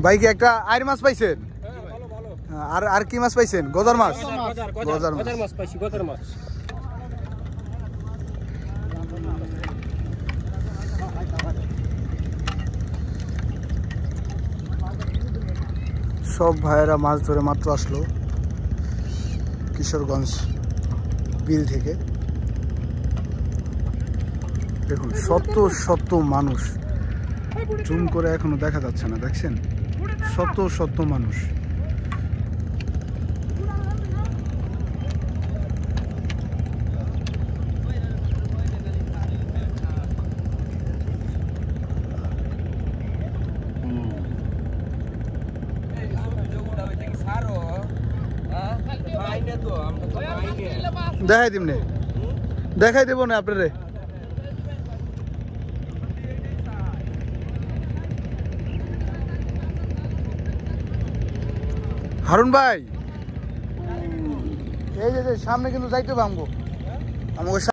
ভাই কি একটা আইর মাছ পাইছেন? আর আর কি মাছ পাইছেন? গজার মাছ। গজার মাছ পাইছি, গজার মাছ। সব ভাইয়েরা মাছ ধরে মাত্র আসলো কিশোরগঞ্জ বিল থেকে। দেখুন শত শত মানুষ, জুম করে এখনো দেখা যাচ্ছে না, দেখছেন শত শত মানুষ। দেখাই দিমনে, দেখাই দেব না আপনারে। হারুন ভাই, এই যে সামনে কিন্তু যাইতে ভাঙবো আমাকে।